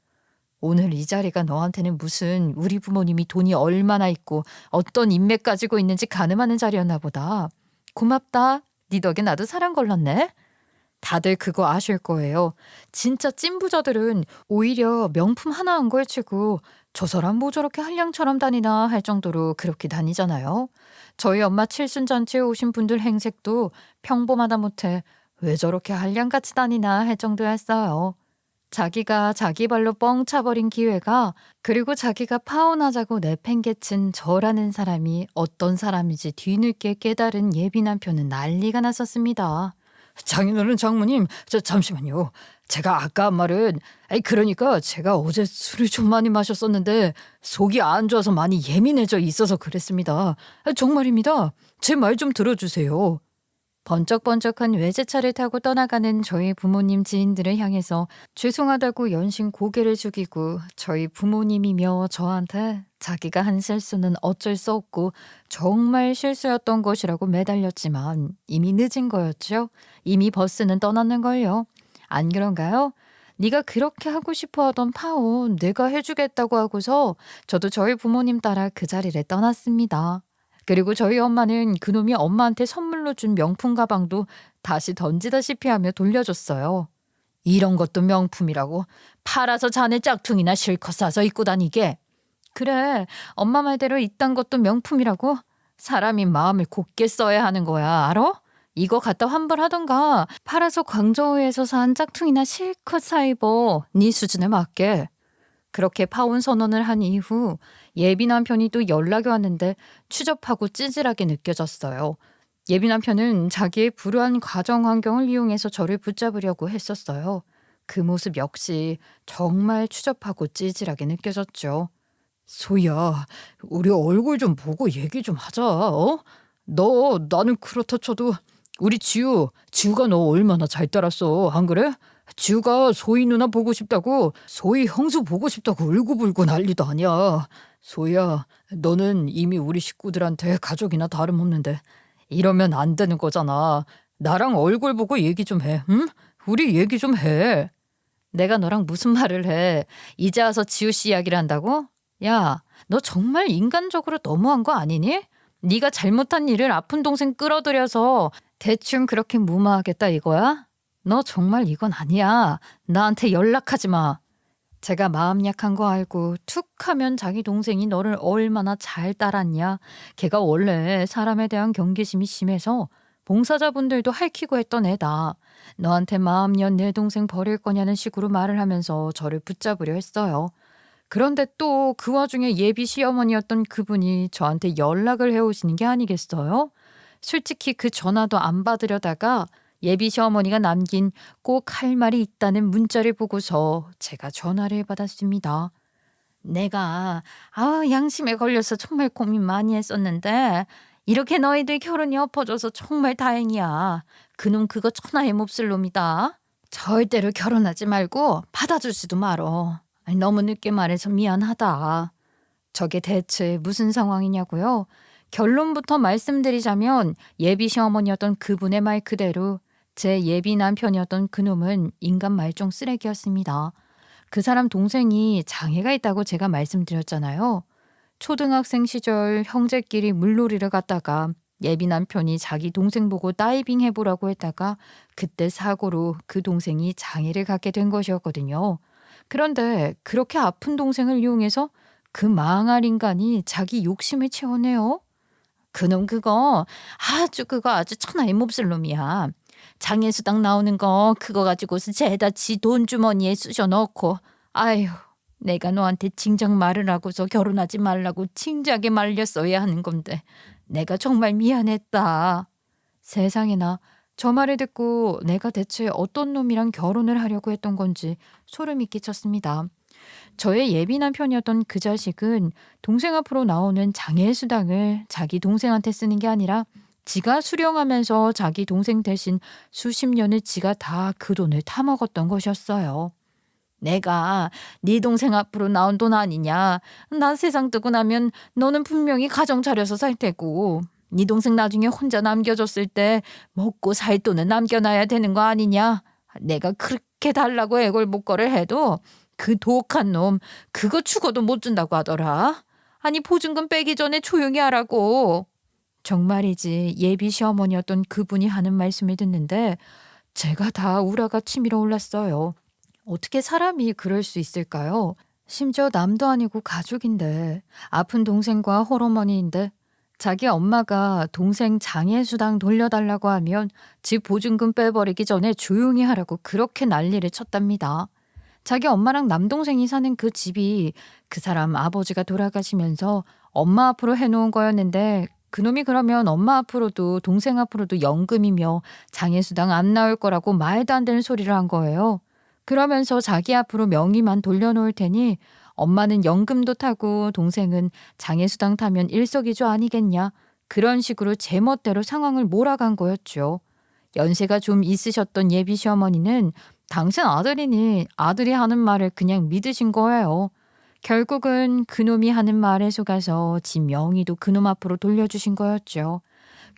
Speaker 1: 오늘 이 자리가 너한테는 무슨 우리 부모님이 돈이 얼마나 있고 어떤 인맥 가지고 있는지 가늠하는 자리였나 보다. 고맙다. 네 덕에 나도 사랑 걸렀네. 다들 그거 아실 거예요. 진짜 찐부자들은 오히려 명품 하나 안 걸치고 저 사람 뭐 저렇게 한량처럼 다니나 할 정도로 그렇게 다니잖아요. 저희 엄마 칠순잔치에 오신 분들 행색도 평범하다 못해 왜 저렇게 한량같이 다니나 할 정도였어요. 자기가 자기 발로 뻥 차버린 기회가, 그리고 자기가 파혼하자고 내팽개친 저라는 사람이 어떤 사람인지 뒤늦게 깨달은 예비 남편은 난리가 났었습니다.
Speaker 2: 장인어른 장모님, 잠시만요. 제가 아까 한 말은 그러니까 제가 어제 술을 좀 많이 마셨었는데 속이 안 좋아서 많이 예민해져 있어서 그랬습니다. 정말입니다. 제 말 좀 들어주세요.
Speaker 1: 번쩍번쩍한 외제차를 타고 떠나가는 저희 부모님 지인들을 향해서 죄송하다고 연신 고개를 숙이고 저희 부모님이며 저한테 자기가 한 실수는 어쩔 수 없고 정말 실수였던 것이라고 매달렸지만 이미 늦은 거였죠. 이미 버스는 떠났는 걸요. 안 그런가요? 네가 그렇게 하고 싶어 하던 파혼 내가 해주겠다고 하고서 저도 저희 부모님 따라 그 자리를 떠났습니다. 그리고 저희 엄마는 그놈이 엄마한테 선물로 준 명품 가방도 다시 던지다시피 하며 돌려줬어요.
Speaker 2: 이런 것도 명품이라고? 팔아서 자네 짝퉁이나 실컷 사서 입고 다니게.
Speaker 1: 그래, 엄마 말대로 이딴 것도 명품이라고? 사람이 마음을 곱게 써야 하는 거야, 알아? 이거 갖다 환불하던가 팔아서 광저우에서 산 짝퉁이나 실컷 사 입어. 네 수준에 맞게. 그렇게 파혼 선언을 한 이후 예비 남편이 또 연락이 왔는데 추접하고 찌질하게 느껴졌어요. 예비 남편은 자기의 불우한 가정 환경을 이용해서 저를 붙잡으려고 했었어요. 그 모습 역시 정말 추접하고 찌질하게 느껴졌죠.
Speaker 2: 소희야, 우리 얼굴 좀 보고 얘기 좀 하자. 나는 그렇다 쳐도 우리 지우가 너 얼마나 잘 따랐어, 안 그래? 지우가 소희 누나 보고 싶다고, 소희 형수 보고 싶다고 울고불고 난리도 아니야. 소희야, 너는 이미 우리 식구들한테 가족이나 다름없는데 이러면 안 되는 거잖아. 나랑 얼굴 보고 얘기 좀 해, 응? 우리 얘기 좀 해.
Speaker 1: 내가 너랑 무슨 말을 해? 이제 와서 지우 씨 이야기를 한다고? 야, 너 정말 인간적으로 너무한 거 아니니? 네가 잘못한 일을 아픈 동생 끌어들여서 대충 그렇게 무마하겠다 이거야? 너 정말 이건 아니야. 나한테 연락하지 마. 제가 마음 약한 거 알고 툭 하면 자기 동생이 너를 얼마나 잘 따랐냐. 걔가 원래 사람에 대한 경계심이 심해서 봉사자분들도 핥히고 했던 애다. 너한테 마음 연 내 동생 버릴 거냐는 식으로 말을 하면서 저를 붙잡으려 했어요. 그런데 또 그 와중에 예비 시어머니였던 그분이 저한테 연락을 해오시는 게 아니겠어요? 솔직히 그 전화도 안 받으려다가 예비 시어머니가 남긴 꼭 할 말이 있다는 문자를 보고서 제가 전화를 받았습니다. 내가 양심에 걸려서 정말 고민 많이 했었는데 이렇게 너희들 결혼이 엎어져서 정말 다행이야. 그놈 그거 천하의 몹쓸 놈이다. 절대로 결혼하지 말고 받아주지도 말어. 아니, 너무 늦게 말해서 미안하다. 저게 대체 무슨 상황이냐고요? 결론부터 말씀드리자면 예비 시어머니였던 그분의 말 그대로 제 예비 남편이었던 그놈은 인간 말종 쓰레기였습니다. 그 사람 동생이 장애가 있다고 제가 말씀드렸잖아요. 초등학생 시절 형제끼리 물놀이를 갔다가 예비 남편이 자기 동생 보고 다이빙 해보라고 했다가 그때 사고로 그 동생이 장애를 갖게 된 것이었거든요. 그런데 그렇게 아픈 동생을 이용해서 그 망할 인간이 자기 욕심을 채워내요. 그놈 그거 아주 천하의 몹쓸 놈이야. 장애수당 나오는 거 그거 가지고서 죄다 지 돈 주머니에 쑤셔 넣고 아휴 내가 너한테 진작 말을 하고서 결혼하지 말라고 진작에 말렸어야 하는 건데 내가 정말 미안했다. 세상에나 저 말을 듣고 내가 대체 어떤 놈이랑 결혼을 하려고 했던 건지 소름이 끼쳤습니다. 저의 예비 남편이었던 그 자식은 동생 앞으로 나오는 장애수당을 자기 동생한테 쓰는 게 아니라 지가 수령하면서 자기 동생 대신 수십 년을 지가 다 그 돈을 타먹었던 것이었어요. 내가 네 동생 앞으로 나온 돈 아니냐. 난 세상 뜨고 나면 너는 분명히 가정 차려서 살 테고 네 동생 나중에 혼자 남겨줬을 때 먹고 살 돈은 남겨놔야 되는 거 아니냐. 내가 그렇게 달라고 애걸복걸을 해도 그 독한 놈 그거 죽어도 못 준다고 하더라. 아니 보증금 빼기 전에 조용히 하라고. 정말이지 예비 시어머니였던 그분이 하는 말씀을 듣는데 제가 다 우라가 치밀어 올랐어요. 어떻게 사람이 그럴 수 있을까요? 심지어 남도 아니고 가족인데 아픈 동생과 홀어머니인데 자기 엄마가 동생 장애수당 돌려달라고 하면 집 보증금 빼버리기 전에 조용히 하라고 그렇게 난리를 쳤답니다. 자기 엄마랑 남동생이 사는 그 집이 그 사람 아버지가 돌아가시면서 엄마 앞으로 해놓은 거였는데 그놈이 그러면 엄마 앞으로도 동생 앞으로도 연금이며 장애수당 안 나올 거라고 말도 안 되는 소리를 한 거예요. 그러면서 자기 앞으로 명의만 돌려놓을 테니 엄마는 연금도 타고 동생은 장애수당 타면 일석이조 아니겠냐. 그런 식으로 제멋대로 상황을 몰아간 거였죠. 연세가 좀 있으셨던 예비 시어머니는 당신 아들이니 아들이 하는 말을 그냥 믿으신 거예요. 결국은 그놈이 하는 말에 속아서 지 명의도 그놈 앞으로 돌려주신 거였죠.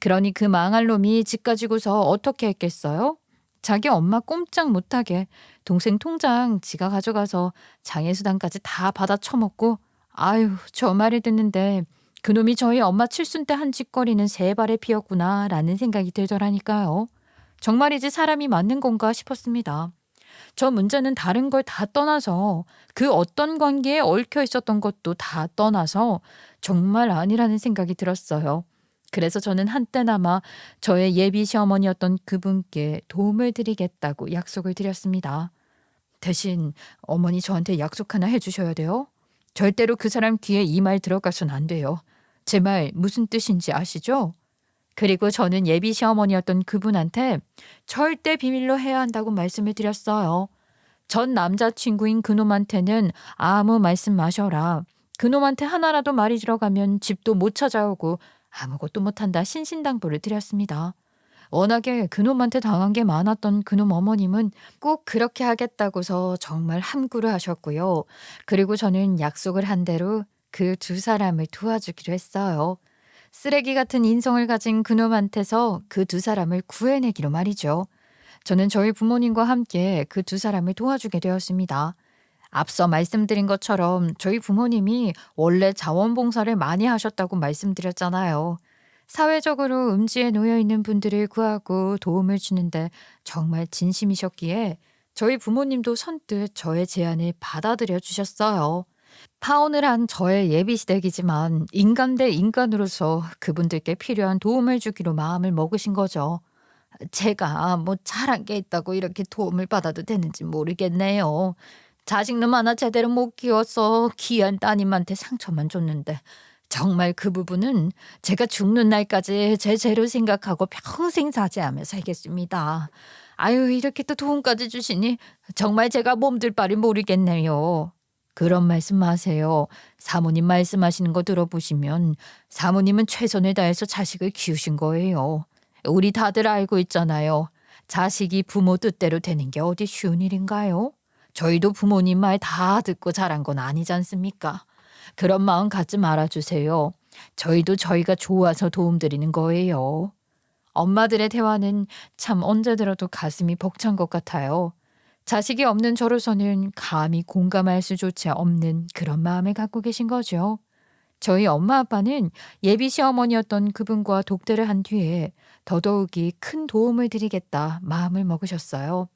Speaker 1: 그러니 그 망할 놈이 집 가지고서 어떻게 했겠어요? 자기 엄마 꼼짝 못하게 동생 통장 지가 가져가서 장애수당까지 다 받아 처먹고 아유 저 말을 듣는데 그놈이 저희 엄마 칠순 때 한 짓거리는 새 발에 피었구나 라는 생각이 들더라니까요. 정말이지 사람이 맞는 건가 싶었습니다. 저 문제는 다른 걸 다 떠나서 그 어떤 관계에 얽혀 있었던 것도 다 떠나서 정말 아니라는 생각이 들었어요. 그래서 저는 한때나마 저의 예비 시어머니였던 그분께 도움을 드리겠다고 약속을 드렸습니다. 대신 어머니 저한테 약속 하나 해주셔야 돼요. 절대로 그 사람 귀에 이 말 들어가선 안 돼요. 제 말 무슨 뜻인지 아시죠? 그리고 저는 예비 시어머니였던 그분한테 절대 비밀로 해야 한다고 말씀을 드렸어요. 전 남자친구인 그놈한테는 아무 말씀 마셔라. 그놈한테 하나라도 말이 들어가면 집도 못 찾아오고 아무것도 못한다 신신당부를 드렸습니다. 워낙에 그놈한테 당한 게 많았던 그놈 어머님은 꼭 그렇게 하겠다고서 정말 함구를 하셨고요. 그리고 저는 약속을 한 대로 그 두 사람을 도와주기로 했어요. 쓰레기 같은 인성을 가진 그놈한테서 그 두 사람을 구해내기로 말이죠. 저는 저희 부모님과 함께 그 두 사람을 도와주게 되었습니다. 앞서 말씀드린 것처럼 저희 부모님이 원래 자원봉사를 많이 하셨다고 말씀드렸잖아요. 사회적으로 음지에 놓여 있는 분들을 구하고 도움을 주는데 정말 진심이셨기에 저희 부모님도 선뜻 저의 제안을 받아들여 주셨어요. 파혼을 한 저의 예비시댁이지만 인간 대 인간으로서 그분들께 필요한 도움을 주기로 마음을 먹으신 거죠. 제가 뭐 잘한 게 있다고 이렇게 도움을 받아도 되는지 모르겠네요. 자식놈 하나 제대로 못 키워서 귀한 따님한테 상처만 줬는데 정말 그 부분은 제가 죽는 날까지 제 죄로 생각하고 평생 사죄하며 살겠습니다. 아유 이렇게 또 도움까지 주시니 정말 제가 몸둘 바를 모르겠네요. 그런 말씀 마세요. 사모님 말씀하시는 거 들어보시면 사모님은 최선을 다해서 자식을 키우신 거예요. 우리 다들 알고 있잖아요. 자식이 부모 뜻대로 되는 게 어디 쉬운 일인가요? 저희도 부모님 말 다 듣고 자란 건 아니지 않습니까? 그런 마음 갖지 말아주세요. 저희도 저희가 좋아서 도움드리는 거예요. 엄마들의 대화는 참 언제 들어도 가슴이 벅찬 것 같아요. 자식이 없는 저로서는 감히 공감할 수조차 없는 그런 마음을 갖고 계신 거죠. 저희 엄마 아빠는 예비 시어머니였던 그분과 독대를 한 뒤에 더더욱이 큰 도움을 드리겠다 마음을 먹으셨어요.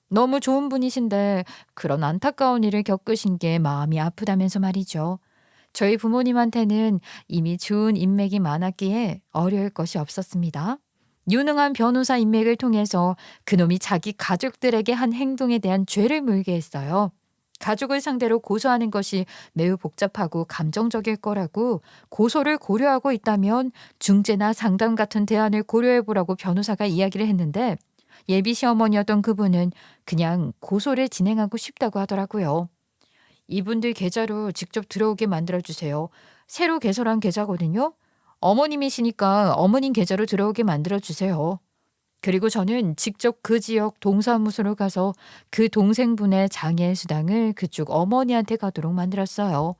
Speaker 1: 너무 좋은 분이신데 그런 안타까운 일을 겪으신 게 마음이 아프다면서 말이죠. 저희 부모님한테는 이미 좋은 인맥이 많았기에 어려울 것이 없었습니다. 유능한 변호사 인맥을 통해서 그놈이 자기 가족들에게 한 행동에 대한 죄를 물게 했어요. 가족을 상대로 고소하는 것이 매우 복잡하고 감정적일 거라고 고소를 고려하고 있다면 중재나 상담 같은 대안을 고려해보라고 변호사가 이야기를 했는데 예비 시어머니였던 그분은 그냥 고소를 진행하고 싶다고 하더라고요. 이분들 계좌로 직접 들어오게 만들어주세요. 새로 개설한 계좌거든요. 어머님이시니까 어머님 계좌로 들어오게 만들어주세요. 그리고 저는 직접 그 지역 동사무소로 가서 그 동생분의 장애 수당을 그쪽 어머니한테 가도록 만들었어요.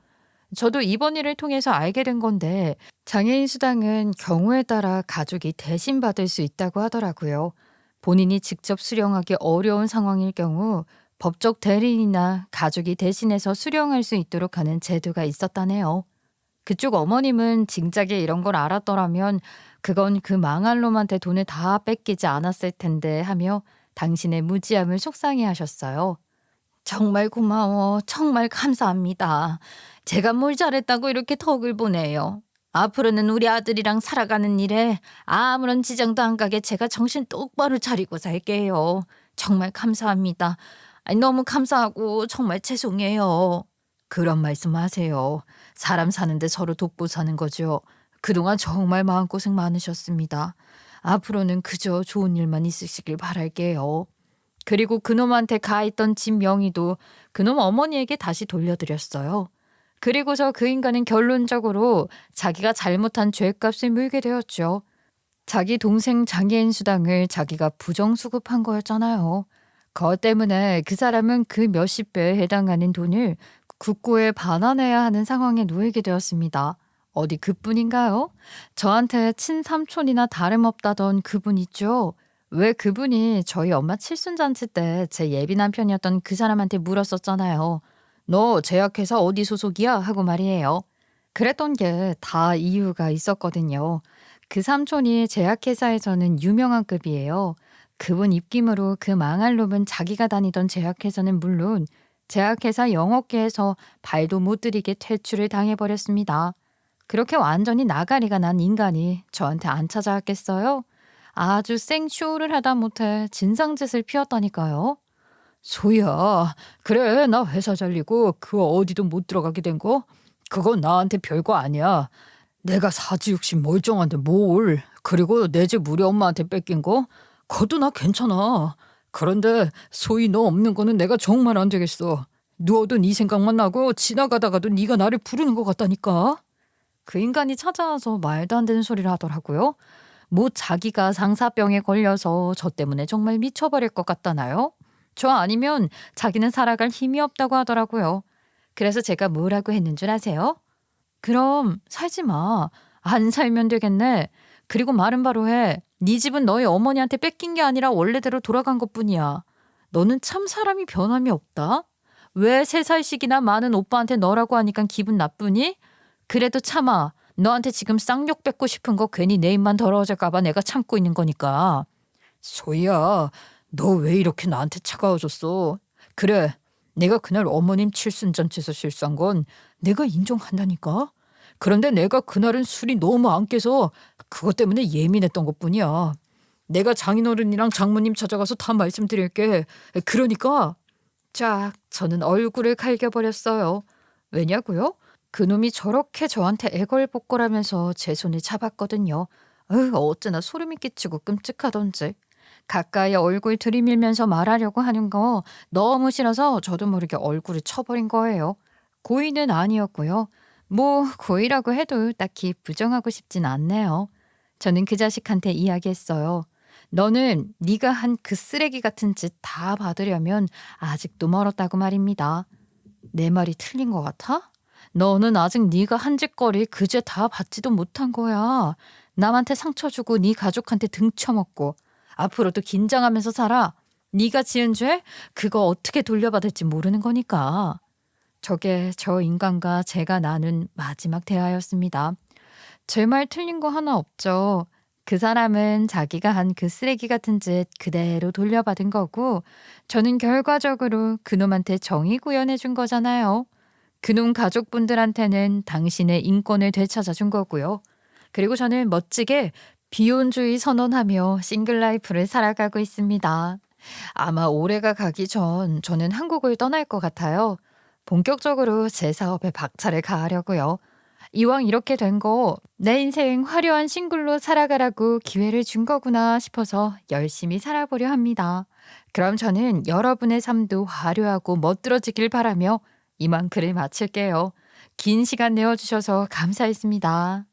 Speaker 1: 저도 이번 일을 통해서 알게 된 건데 장애인 수당은 경우에 따라 가족이 대신 받을 수 있다고 하더라고요. 본인이 직접 수령하기 어려운 상황일 경우 법적 대리인이나 가족이 대신해서 수령할 수 있도록 하는 제도가 있었다네요. 그쪽 어머님은 진작에 이런 걸 알았더라면 그건 그 망할 놈한테 돈을 다 뺏기지 않았을 텐데 하며 당신의 무지함을 속상해 하셨어요. 정말 고마워. 정말 감사합니다. 제가 뭘 잘했다고 이렇게 덕을 보내요. 앞으로는 우리 아들이랑 살아가는 일에 아무런 지장도 안 가게 제가 정신 똑바로 차리고 살게요. 정말 감사합니다. 아니, 너무 감사하고 정말 죄송해요. 그런 말씀 하세요. 사람 사는데 서로 돕고 사는 거죠. 그동안 정말 마음고생 많으셨습니다. 앞으로는 그저 좋은 일만 있으시길 바랄게요. 그리고 그놈한테 가 있던 집 명의도 그놈 어머니에게 다시 돌려드렸어요. 그리고서 그 인간은 결론적으로 자기가 잘못한 죄값을 물게 되었죠. 자기 동생 장애인 수당을 자기가 부정수급한 거였잖아요. 그것 때문에 그 사람은 그 몇십 배에 해당하는 돈을 국고에 반환해야 하는 상황에 놓이게 되었습니다. 어디 그뿐인가요? 저한테 친삼촌이나 다름없다던 그분 있죠? 왜 그분이 저희 엄마 칠순잔치 때 제 예비 남편이었던 그 사람한테 물었었잖아요. 너 제약회사 어디 소속이야? 하고 말이에요. 그랬던 게 다 이유가 있었거든요. 그 삼촌이 제약회사에서는 유명한 급이에요. 그분 입김으로 그 망할 놈은 자기가 다니던 제약회사는 물론 제약회사 영업계에서 발도 못 들이게 퇴출을 당해버렸습니다. 그렇게 완전히 나가리가 난 인간이 저한테 안 찾아왔겠어요? 아주 생쇼를 하다 못해 진상짓을 피웠다니까요. 소희야, 그래 나 회사 잘리고 그 어디도 못 들어가게 된 거? 그건 나한테 별거 아니야. 내가 사지육신 멀쩡한데 뭘. 그리고 내 집 우리 엄마한테 뺏긴 거? 그것도 나 괜찮아. 그런데 소희 너 없는 거는 내가 정말 안 되겠어. 누워도 네 생각만 나고 지나가다가도 네가 나를 부르는 것 같다니까. 그 인간이 찾아와서 말도 안 되는 소리를 하더라고요. 뭐 자기가 상사병에 걸려서 저 때문에 정말 미쳐버릴 것 같다나요? 저 아니면 자기는 살아갈 힘이 없다고 하더라고요. 그래서 제가 뭐라고 했는 줄 아세요? 그럼 살지 마. 안 살면 되겠네. 그리고 말은 바로 해. 네 집은 너희 어머니한테 뺏긴 게 아니라 원래대로 돌아간 것뿐이야. 너는 참 사람이 변함이 없다. 왜 3살씩이나 많은 오빠한테 너라고 하니까 기분 나쁘니? 그래도 참아. 너한테 지금 쌍욕 뺏고 싶은 거 괜히 내 입만 더러워질까 봐 내가 참고 있는 거니까. 소희야, 너 왜 이렇게 나한테 차가워졌어? 그래, 내가 그날 어머님 칠순잔치에서 실수한 건 내가 인정한다니까. 그런데 내가 그날은 술이 너무 안 깨서 그것 때문에 예민했던 것뿐이야. 내가 장인어른이랑 장모님 찾아가서 다 말씀드릴게. 그러니까 쫙 저는 얼굴을 갈겨버렸어요. 왜냐고요? 그놈이 저렇게 저한테 애걸복걸하면서 제 손을 잡았거든요. 어째나 소름이 끼치고 끔찍하던지. 가까이 얼굴 들이밀면서 말하려고 하는 거 너무 싫어서 저도 모르게 얼굴을 쳐버린 거예요. 고의는 아니었고요. 뭐 고의라고 해도 딱히 부정하고 싶진 않네요. 저는 그 자식한테 이야기했어요. 너는 네가 한 그 쓰레기 같은 짓 다 받으려면 아직도 멀었다고 말입니다. 내 말이 틀린 것 같아? 너는 아직 네가 한 짓거리 그제 다 받지도 못한 거야. 남한테 상처 주고 네 가족한테 등 쳐먹고 앞으로도 긴장하면서 살아. 네가 지은 죄 그거 어떻게 돌려받을지 모르는 거니까. 저게 저 인간과 제가 나눈 마지막 대화였습니다. 제 말 틀린 거 하나 없죠. 그 사람은 자기가 한 그 쓰레기 같은 짓 그대로 돌려받은 거고 저는 결과적으로 그놈한테 정의 구현해 준 거잖아요. 그놈 가족분들한테는 당신의 인권을 되찾아 준 거고요. 그리고 저는 멋지게 비혼주의 선언하며 싱글 라이프를 살아가고 있습니다. 아마 올해가 가기 전 저는 한국을 떠날 것 같아요. 본격적으로 제 사업에 박차를 가하려고요. 이왕 이렇게 된 거 내 인생 화려한 싱글로 살아가라고 기회를 준 거구나 싶어서 열심히 살아보려 합니다. 그럼 저는 여러분의 삶도 화려하고 멋들어지길 바라며 이만 글을 마칠게요. 긴 시간 내어주셔서 감사했습니다.